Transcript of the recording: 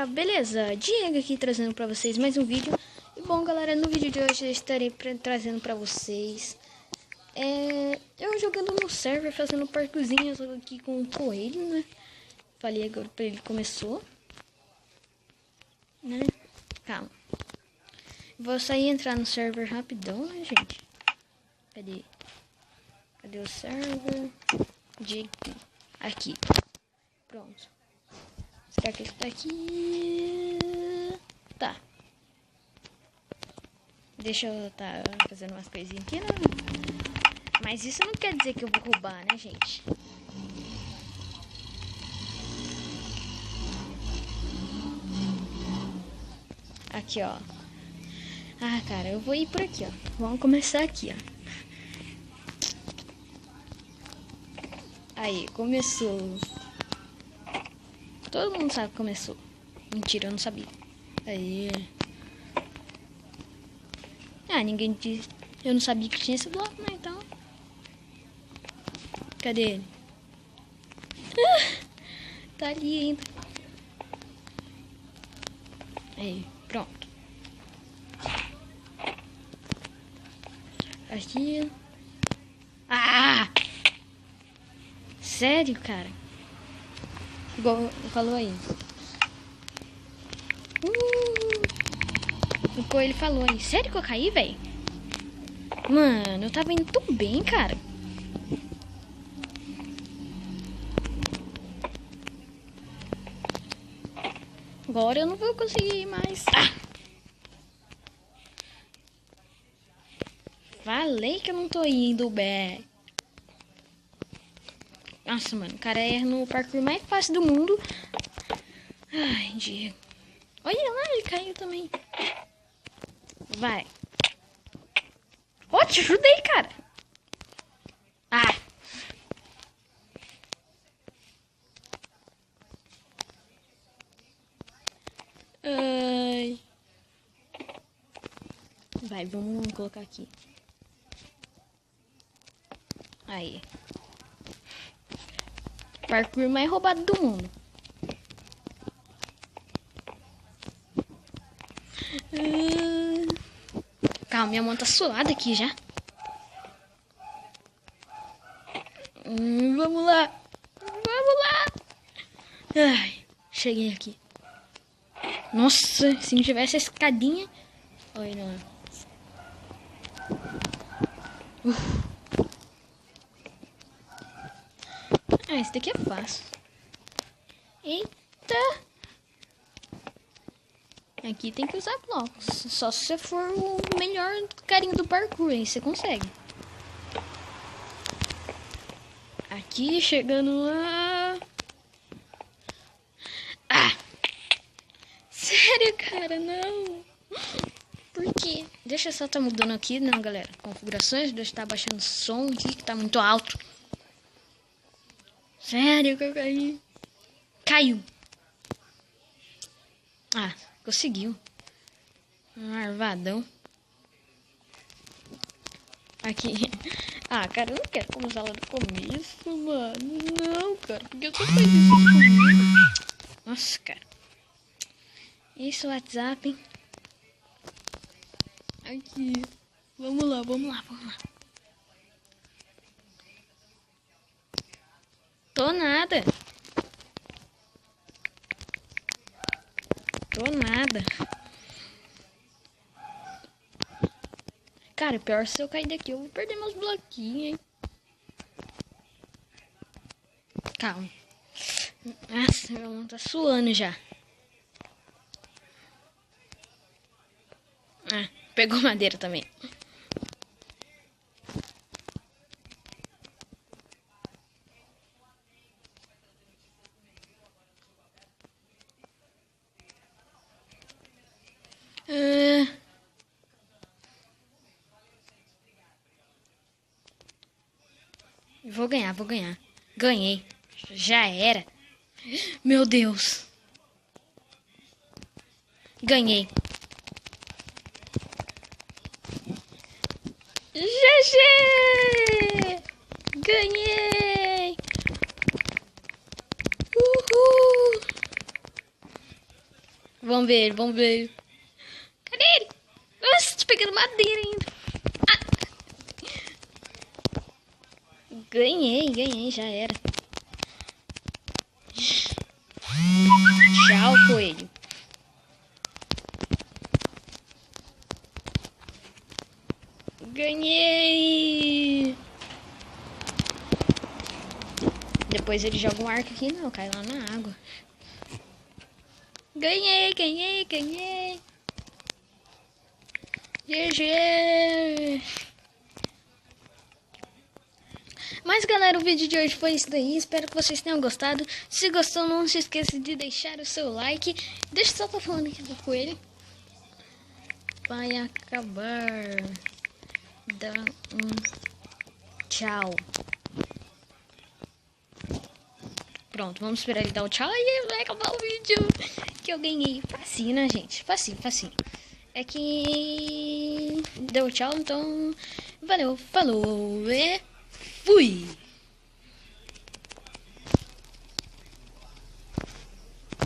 Beleza, Diego aqui trazendo pra vocês mais um vídeo. E bom, galera, no vídeo de hoje eu estarei trazendo pra vocês eu jogando no server, fazendo parkourzinhos aqui com o coelho, né? Falei agora pra ele, começou, né? Calma. Vou sair e entrar no server rapidão, né, gente? Cadê o server? Diego. Aqui. Pronto. Será que ele tá aqui? Tá. Deixa eu tá fazendo umas coisinhas aqui, né? Mas isso não quer dizer que eu vou roubar, né, gente? Aqui, ó. Ah, cara, eu vou ir por aqui, ó. Vamos começar aqui, ó. Aí, começou. Todo mundo sabe que começou. Mentira, eu não sabia. Aí. Ah, ninguém disse. Eu não sabia que tinha esse bloco, né? Então. Cadê ele? Tá ali ainda. Aí, pronto. Aqui. Ah! Sério, cara? Igual falou aí. O coelho falou aí. Sério que eu caí, velho? Mano, eu tava indo tão bem, cara. Agora eu não vou conseguir ir mais. Ah! Falei que eu não tô indo bem. Nossa, mano, o cara é no parkour mais fácil do mundo. Ai, Diego. Olha lá, ele caiu também. Vai. Ó, te ajudei, cara. Ah. Ai. Vai, vamos colocar aqui. Aí. Parkour mais roubado do mundo. Calma, minha mão tá suada aqui já. Vamos lá. Vamos lá. Ai, cheguei aqui. Nossa, se não tivesse a escadinha. Oi, não. Ah, esse daqui é fácil. Eita. Aqui tem que usar blocos. Só se você for o melhor carinho do parkour, aí você consegue. Aqui, chegando lá. Ah! Sério, cara, não. Por quê? Deixa eu só tá mudando aqui, não, galera. Configurações, deixa eu tá baixando o som aqui, que tá muito alto. Sério que eu caí. Caiu. Ah, conseguiu. Arvadão. Aqui. Ah, cara, eu não quero começar lá do começo, mano. Não, cara. Porque eu só faz isso comigo. Nossa, cara. Isso, WhatsApp, hein? Aqui. Vamos lá, vamos lá, vamos lá. Tô nada. Tô nada. Cara, pior se eu cair daqui, eu vou perder meus bloquinhos, hein? Calma. Nossa, meu mão tá suando já. Ah, pegou madeira também. Vou ganhar, vou ganhar. Ganhei. Já era. Meu Deus. Ganhei. GG! Ganhei! Uhul! Vamos ver ele, vamos ver ele. Cadê ele? Nossa, tô pegando madeira ainda. Ah. Ganhei, já era. Tchau, coelho. Ganhei. Depois ele joga um arco aqui, não, cai lá na água. Ganhei. GG. Mas galera, o vídeo de hoje foi isso daí. Espero que vocês tenham gostado. Se gostou, não se esqueça de deixar o seu like. Deixa eu só tô falando aqui com ele. Vai acabar. Dá um tchau. Pronto, vamos esperar ele dar o tchau e vai acabar o vídeo. Que eu ganhei. Facinho, né, gente? Facinho. É que deu tchau, então valeu, falou e fui!